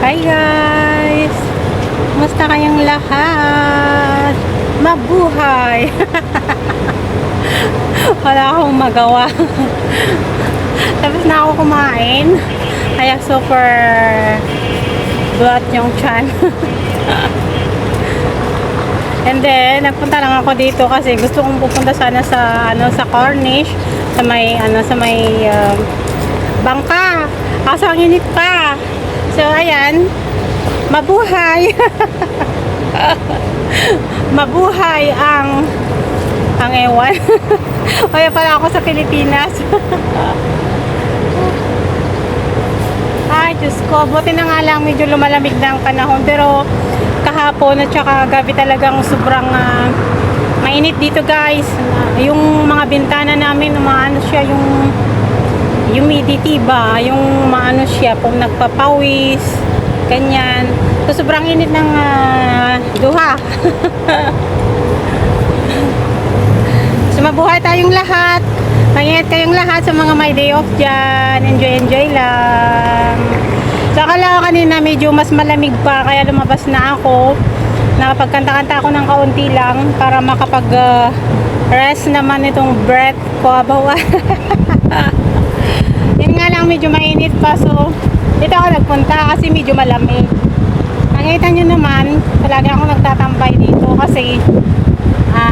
Hi guys! Kumusta kayong lahat? Mabuhay! Wala akong magawa. Tapos na ako kumain. Kaya super buhat yung tiyan. And then, nagpunta lang ako dito kasi gusto kong pupunta sana sa sa Cornish, sa may bangka. Kaso ang init pa. So, ayan. Mabuhay. Mabuhay ang ewan. Kaya pala ako sa Pilipinas. Ay, Diyos ko. Buti na nga lang medyo lumalamig na ang panahon. Pero kahapon at saka gabi talagang sobrang mainit dito guys. Yung mga bintana namin, umaano siya yung humidity ba, yung maano siya, kung nagpapawis, ganyan. So, sobrang init ng duha. So, mabuhay tayong lahat. Mag-ingat kayong lahat sa mga may day off dyan. Enjoy lang. So, akala ko kanina medyo mas malamig pa, kaya lumabas na ako. Nakapagkanta-kanta ako ng kaunti lang para makapag-rest naman itong breath ko. Abawa. Yun nga lang, medyo mainit pa. So, dito ako nagpunta kasi medyo malamig. Nakita nyo naman, palagi ako nagtatambay dito kasi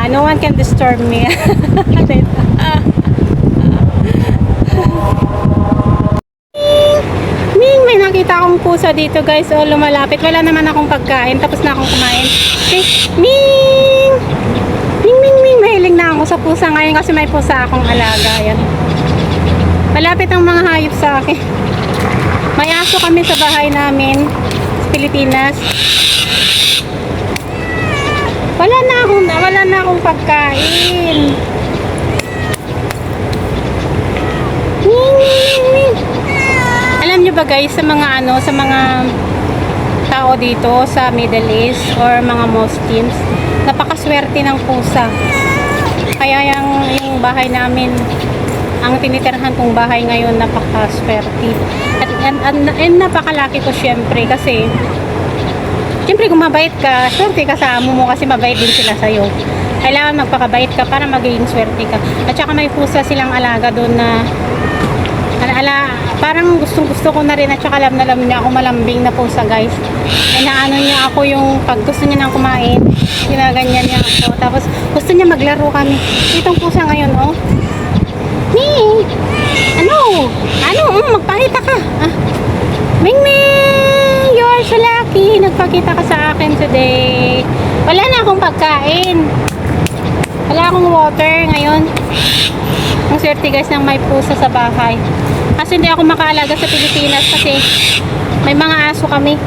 no one can disturb me. Ming, may nakita akong pusa dito guys. O, lumalapit. Wala naman akong pagkain. Tapos na akong kumain. Okay. Ming! Ming, Ming, Ming. Mahilig na ako sa pusa ngayon kasi may pusa akong alaga. Yan. Malapit ang mga hayop sa akin. May aso kami sa bahay namin sa Pilipinas. Wala na akong pagkain. Alam nyo ba guys, sa mga sa mga tao dito sa Middle East or mga Muslims, napakaswerte ng pusa. Kaya yung bahay namin, ang tinitirhan kong bahay ngayon, napakaswerte. And napakalaki ko syempre kasi syempre kung mabait ka, swerte ka sa amo mo kasi mabait din sila sa'yo. Kailangan magpakabait ka para magiging swerte ka. At saka may pusa silang alaga doon na parang gustong-gusto ko na rin at saka alam niya ako malambing na pusa guys. Ay naano niya ako yung pag gusto niya nang kumain, ginaganyan niya ako. Tapos gusto niya maglaro kami. Itong pusa ngayon, oh. Ming! Ano? Magpakita ka. Ming Ming! You're so lucky. Nagpakita ka sa akin today. Wala na akong pagkain. Wala akong water ngayon. Ang swerte guys ng may pusa sa bahay. Kasi hindi ako makaalaga sa Pilipinas kasi may mga aso kami.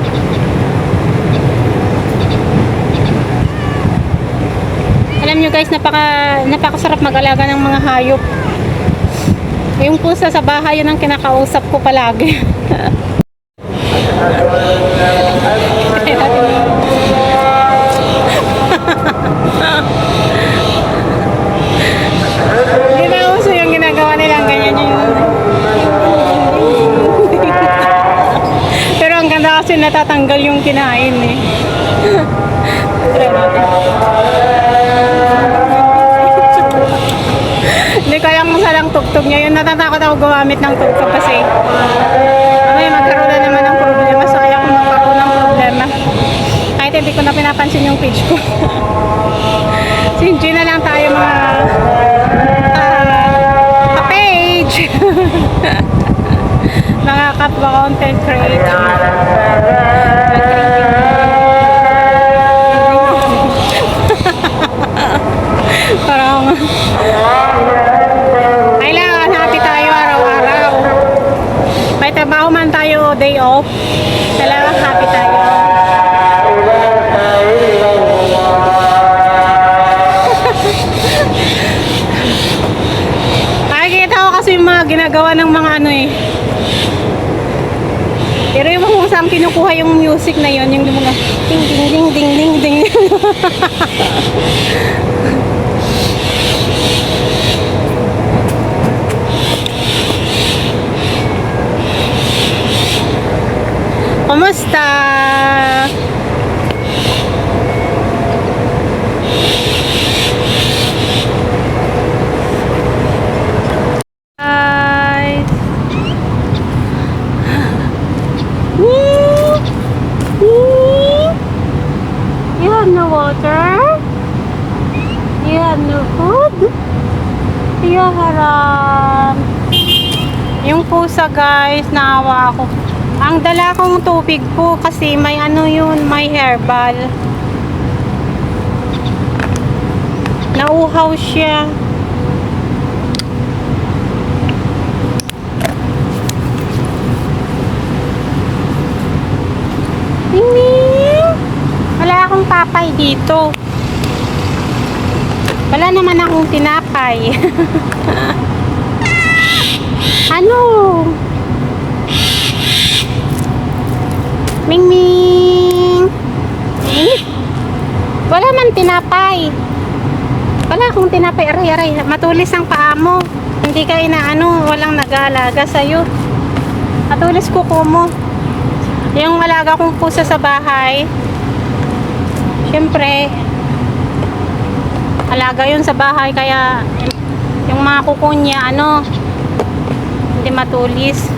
Alam nyo guys, napakasarap mag-alaga ng mga hayop. Yung pusa sa bahay, yun ang kinakausap ko palagi. Hindi na uso yung ginagawa nilang ganyan yung pero ang ganda kasi natatanggal yung kinain eh. Try natin. Hindi ko alam kung saan ang tugtog niya. Yun, natatakot ako gumamit ng tugtog kasi may magkaroon na naman ng problema. So kaya kung magkaroon ng problema, kahit hindi ko na pinapansin yung page ko. Sinji na lang tayo mga ka-page. Mga kapwa content creator. Parang kailangan happy tayo araw-araw. May trabaho man tayo day off, kailangan happy tayo. Nakikita ko kasi yung mga ginagawa ng mga eh. Pero yung kung saan kinukuha yung music na yun, yung mga ding ding ding ding ding ding. Kumusta? Guys. Woo! Woo! You have no water? You have no food? You haram. Yung pusa guys, naawa ako. Ang dala kong tubig po kasi may ano yun, may herbal. Nauhaw siya. Mingming! Wala akong papay dito. Wala naman akong tinapay. Ano? Mingming! Wala man tinapay. Wala akong tinapay. Aray. Matulis ang paa mo. Hindi ka inaano. Walang nag-aalaga sa'yo. Matulis kuko mo. Yung alaga kong pusa sa bahay, syempre, alaga yun sa bahay. Kaya, yung mga kuko niya, ano, hindi matulis.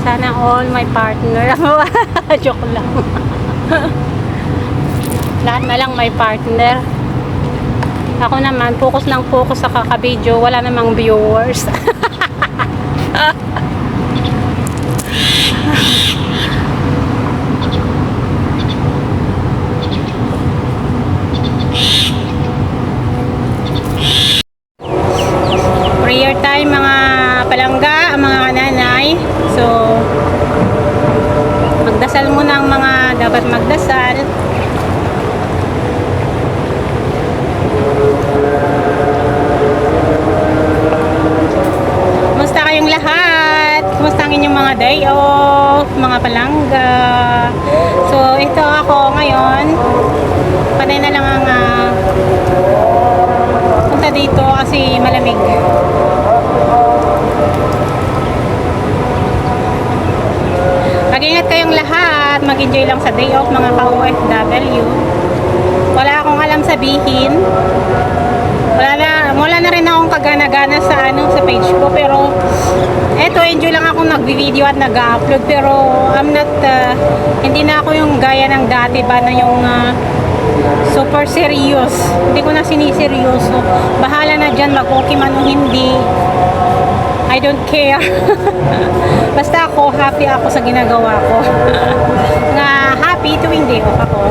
Sana all my partner. Joke lang. Lahat na lang my partner. Ako naman, focus sa kaka-video. Wala namang viewers. Prayer time mga palangga, mga nanay. So, magdasal muna ang mga dapat magdasal. Kumusta kayong lahat? Kumusta ang inyong mga day off, mga palangga? So, ito ako ngayon. Panay na lang ang punta dito kasi malamig. Mag-ingat kayong lahat. Mag-enjoy lang sa day off, mga ka-OFW. Wala akong alam sabihin. Wala na rin akong kagana-gana sa sa page ko, pero eto, enjoy lang ako nagvi-video at nag-upload, pero I'm not hindi na ako yung gaya ng dati ba na yung super serious. Hindi ko na siniseryoso. Bahala na dyan, mag-okay man o hindi. I don't care. Basta ako, happy ako sa ginagawa ko. Nga happy tuwing day off ako.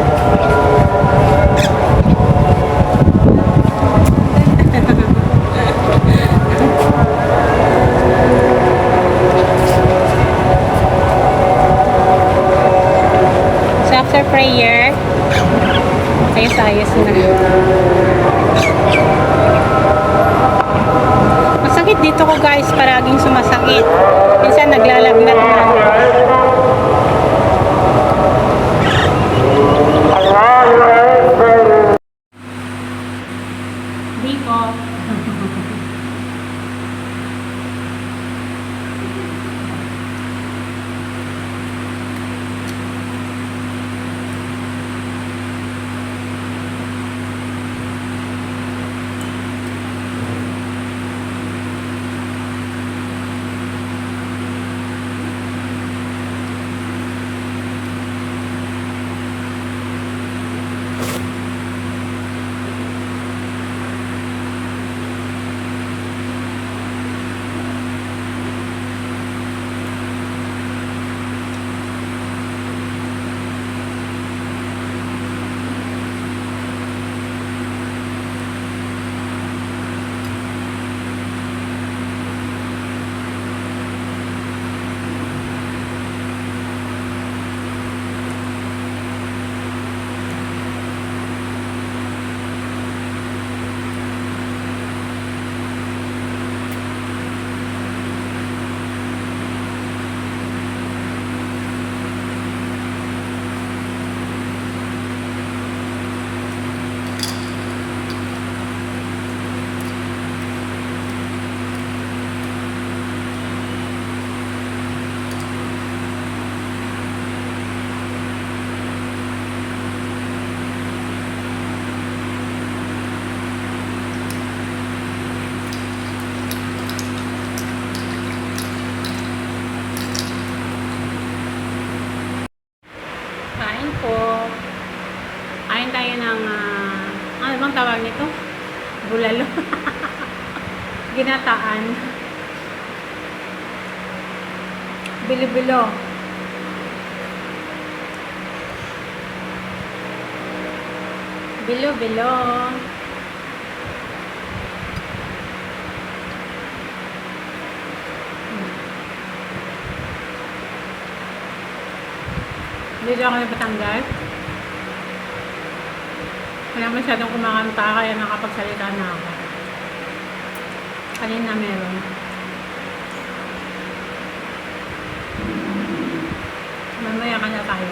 So after prayer, ayos-ayos na. Masakit dito ko guys, paraging sumasakit. Minsan naglalagnat na. Dito. ginataan. Bilo-bilo. Bilo-bilo. Dito ako ng Batangas. Wala masyadong kumakanta, kaya nakapagsalita na ako. Kanina meron. Mamaya ka na tayo.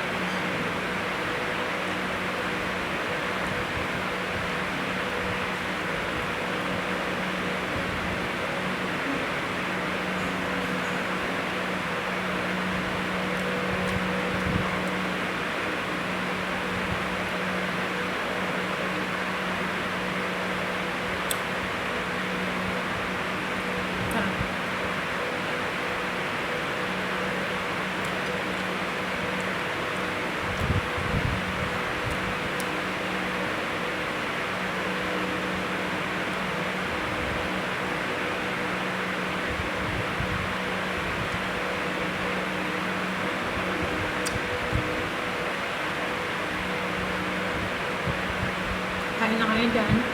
Kain na kayo dyan.